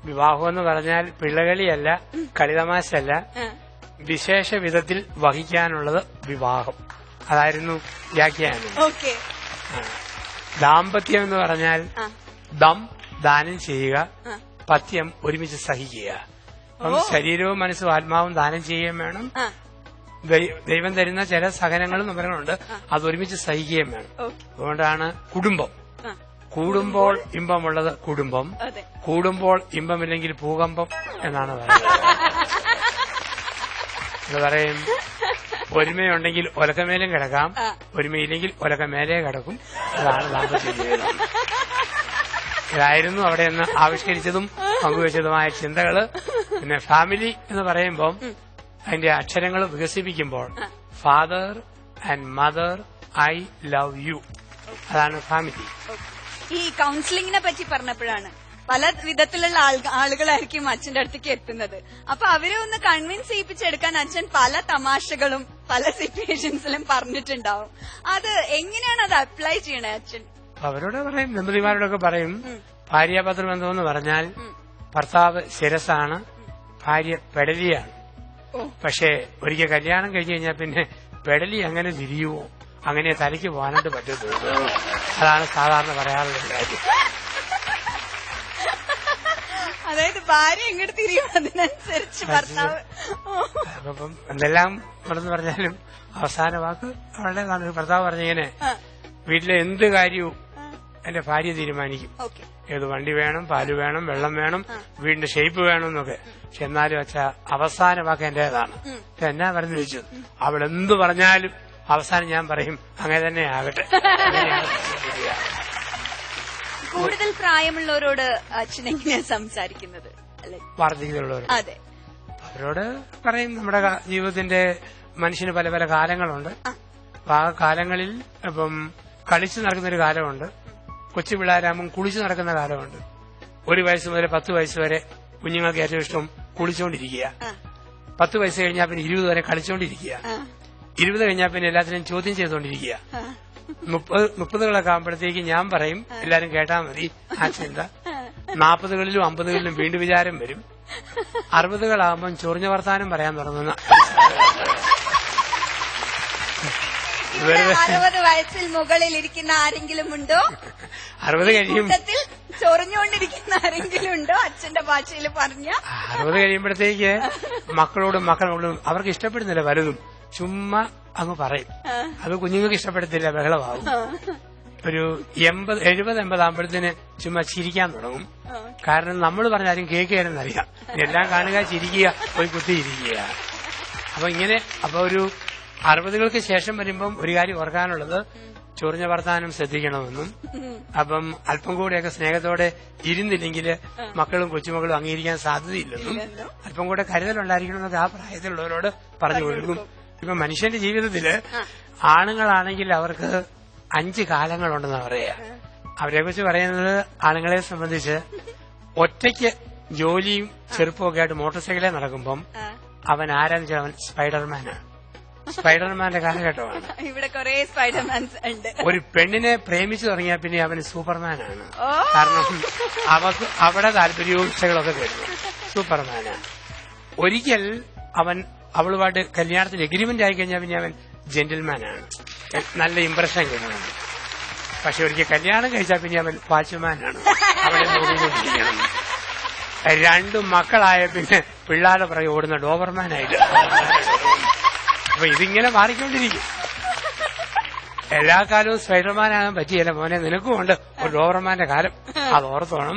വിവാഹം എന്ന് പറഞ്ഞാൽ പിള്ളകളിയല്ല, കളിതമാശല്ല, വിശേഷ വിധത്തിൽ വഹിക്കാനുള്ളത് വിവാഹം. അതായിരുന്നു വ്യാഖ്യാനം. ദാമ്പത്യം എന്ന് പറഞ്ഞാൽ ദാനം ചെയ്യുക, പഥ്യം ഒരുമിച്ച് സഹിക്കുക. അപ്പം ശരീരവും മനസ്സും ആത്മാവും ദാനം ചെയ്യുകയും വേണം. ദൈവം തരുന്ന ചില സഹനങ്ങളും നമ്മളുണ്ട്, അത് ഒരുമിച്ച് സഹിക്കുകയും വേണം. അതുകൊണ്ടാണ് കുടുംബം. കൂടുമ്പോൾ ഇമ്പമുള്ളത് കുടുംബം, കൂടുമ്പോൾ ഇമ്പമില്ലെങ്കിൽ ഭൂകമ്പം എന്നാണ് പറയുന്നത്. ഇത് പറയും, ഒരുമയുണ്ടെങ്കിൽ ഒലക്കമേലും കിടക്കാം, ഒരുമയില്ലെങ്കിൽ ഒലക്കമേലേ കിടക്കും. അതാണ് ദാമ്പത്യ ജീവിതം. ഇതായിരുന്നു അവിടെ നിന്ന് ആവിഷ്കരിച്ചതും പങ്കുവച്ചതുമായ ചിന്തകള്. പിന്നെ ഫാമിലി എന്ന് പറയുമ്പോൾ അതിന്റെ അക്ഷരങ്ങൾ വികസിപ്പിക്കുമ്പോൾ father and mother, I love you, അതാണ് ഫാമിലി. ഈ കൌൺസിലിംഗിനെ പറ്റി പറഞ്ഞപ്പോഴാണ് പല വിധത്തിലുള്ള ആളുകളായിരിക്കും അച്ഛന്റെ അടുത്തേക്ക് എത്തുന്നത്. അപ്പൊ അവരെ ഒന്ന് കൺവിൻസ് ചെയ്യിപ്പിച്ചെടുക്കാൻ അച്ഛൻ പല തമാശകളും പല സിറ്റുവേഷൻസിലും പറഞ്ഞിട്ടുണ്ടാവും. അത് എങ്ങനെയാണ് അത് അപ്ലൈ ചെയ്യണേ അച്ഛൻ? അവരോട് പറയും, ദമ്പതിമാരോടൊക്കെ പറയും, ഭാര്യാഭർത്തൃ ബന്ധമെന്ന് പറഞ്ഞാൽ ഭർത്താവ് ശിരസാണ്, ഭാര്യ പെടലിയാണ്. പക്ഷേ ഒരിക്കൽ കല്യാണം കഴിഞ്ഞു കഴിഞ്ഞാൽ പിന്നെ പെടലി അങ്ങനെ തിരിയുവോ, അങ്ങനെ തലയ്ക്ക് പോകാനായിട്ട് പറ്റത്തുള്ളൂ. അതാണ് സാധാരണ പറയാറുള്ള കാര്യം. അതായത് ഭാര്യ എങ്ങോട്ട് തിരിയും അതിനനുസരിച്ച് ഭർത്താവ്. അപ്പം എന്തെല്ലാം പറഞ്ഞെന്ന് പറഞ്ഞാലും അവസാന വാക്ക് അവളുടെ കാണുന്നത്. ഭർത്താവ് പറഞ്ഞിങ്ങനെ, വീട്ടിലെ എന്ത് കാര്യവും എന്റെ ഭാര്യ തീരുമാനിക്കും. ഏത് വണ്ടി വേണം, പാല് വേണം, വെള്ളം വേണം, വീടിന്റെ ഷേപ്പ് വേണം എന്നൊക്കെ. പക്ഷെ എന്നാലും അച്ഛാ അവസാന വാക്ക് എന്റേതാണ്. എന്നാ പറഞ്ഞു ചോദിച്ചു, അവളെന്ത് പറഞ്ഞാലും അവസാനം ഞാൻ പറയും അങ്ങനെ തന്നെ ആകട്ടെ. കൂടുതൽ പ്രായമുള്ളവരോട് അച്ഛൻ എങ്ങനെയാണ് സംസാരിക്കുന്നത്? വാർദ്ധക്യമുള്ളവർ അവരോട് പറയും, നമ്മുടെ ജീവിതത്തിന്റെ മനുഷ്യന് പല പല കാലങ്ങളുണ്ട്. ആ കാലങ്ങളിൽ ഇപ്പം കളിച്ചു നടക്കുന്നൊരു കാലമുണ്ട്, കൊച്ചു പിള്ളേരാകുമ്പം കുളിച്ചു നടക്കുന്ന കാലമുണ്ട്. 1 വയസ്സ് മുതൽ 10 വയസ്സ് വരെ കുഞ്ഞുങ്ങൾക്ക് ഏറ്റവും ഇഷ്ടം കുളിച്ചുകൊണ്ടിരിക്കുക. 10 വയസ്സ് കഴിഞ്ഞാൽ പിന്നെ 20 വരെ കളിച്ചുകൊണ്ടിരിക്കുക. 20 കഴിഞ്ഞാൽ പിന്നെ എല്ലാത്തിനും ചോദ്യം ചെയ്തുകൊണ്ടിരിക്കുക. 30കളൊക്കെ ആകുമ്പോഴത്തേക്ക് ഞാൻ പറയും, എല്ലാരും കേട്ടാ മതി ആ ചിന്ത. 40കളിലും 50കളിലും വീണ്ടും വിചാരം വരും. 60കളാകുമ്പം ചൊറിഞ്ഞ വർത്താനം പറയാൻ തുടങ്ങുന്ന 60 വയസ്സിൽ മുകളിൽ ഇരിക്കുന്ന ആരെങ്കിലും ഉണ്ടോ? 60 കഴിയും ചൊറിഞ്ഞുകൊണ്ടിരിക്കുന്ന ആരെങ്കിലും ഉണ്ടോ? അച്ഛന്റെ ഭാഷയിൽ പറഞ്ഞ 60 കഴിയുമ്പോഴത്തേക്ക് മക്കളോടും അവർക്ക് ഇഷ്ടപ്പെടുന്നില്ല പലതും, ചുമ്മാ അങ്ങ് പറയും. അത് കുഞ്ഞുങ്ങൾക്ക് ഇഷ്ടപ്പെടത്തില്ല, ബഹളമാകും. ഒരു 70-80 ആകുമ്പോഴത്തേന് ചുമ്മാ ചിരിക്കാൻ തുടങ്ങും. കാരണം നമ്മൾ പറഞ്ഞാലും കേൾക്കുകയെന്നറിയാം. എല്ലാം കാണുക, ചിരിക്കുക, പോയി കുത്തിയിരിക്കുക. അപ്പൊ ഒരു 60കൾക്ക് ശേഷം വരുമ്പം ഒരു കാര്യം ഓർക്കാനുള്ളത്, ചൊറിഞ്ഞ വർത്താനം ശ്രദ്ധിക്കണമെന്നും അപ്പം അല്പം കൂടെയൊക്കെ സ്നേഹത്തോടെ ഇരുന്നില്ലെങ്കിൽ മക്കളും കൊച്ചുമക്കളും അംഗീകരിക്കാൻ സാധ്യതയില്ലെന്നും അല്പം കൂടെ കരുതലുണ്ടായിരിക്കണമെന്നൊക്കെ ആ പ്രായത്തിലുള്ളവരോട് പറഞ്ഞു കൊടുക്കും. ഇപ്പൊ മനുഷ്യന്റെ ജീവിതത്തില് ആണുങ്ങളാണെങ്കിൽ അവർക്ക് 5 കാലങ്ങളുണ്ടെന്നാണ് പറയാ. അവരെക്കുറിച്ച് പറയുന്നത്, ആണുങ്ങളെ സംബന്ധിച്ച് ഒറ്റയ്ക്ക് ജോലിയും ചെറുപ്പമൊക്കെ ആയിട്ട് മോട്ടോർ സൈക്കിളിൽ നടക്കുമ്പം അവൻ ആരാന്ന് വെച്ചാൽ അവൻ സ്പൈഡർമാനാണ്. സ്പൈഡർമാന്റെ കാലഘട്ടമാണ്. ഇവിടെ കുറെ സ്പൈഡർമാൻസ് ഉണ്ട്. ഒരു പെണ്ണിനെ പ്രേമിച്ചു തുടങ്ങിയാൽ പിന്നെ അവന് സൂപ്പർമാനാണ്. കാരണം അവർക്ക് അവിടെ താല്പര്യവും ഇഷ്ടങ്ങളൊക്കെ തരുന്നു. സൂപ്പർമാനാണ്. ഒരിക്കൽ അവളുമായിട്ട് കല്യാണത്തിന് എഗ്രിമെന്റ് ആയി കഴിഞ്ഞാൽ പിന്നെ അവൻ ജെന്റിൽമാനാണ്. നല്ല ഇംപ്രഷൻ കിട്ടുന്നുണ്ട്. പക്ഷെ ഒരിക്കൽ കല്യാണം കഴിച്ചാൽ പിന്നെ അവൻ വാച്ച്മാനാണ്. അവനെ നോക്കിക്കൊണ്ടിരിക്കണം. 2 മക്കളായ പിന്നെ പിള്ളേരുടെ പുറകെ ഓടുന്ന ഡോബർമാനായിട്ട്. അപ്പൊ ഇതിങ്ങനെ മാറിക്കൊണ്ടിരിക്കും. എല്ലാ കാലവും സ്പൈഡർമാനാകാൻ പറ്റിയല്ല മോനെ, നിനക്കും ഉണ്ട് ഒരു ഡോബർമാന്റെ കാലം. അത് ഓർത്തോണം.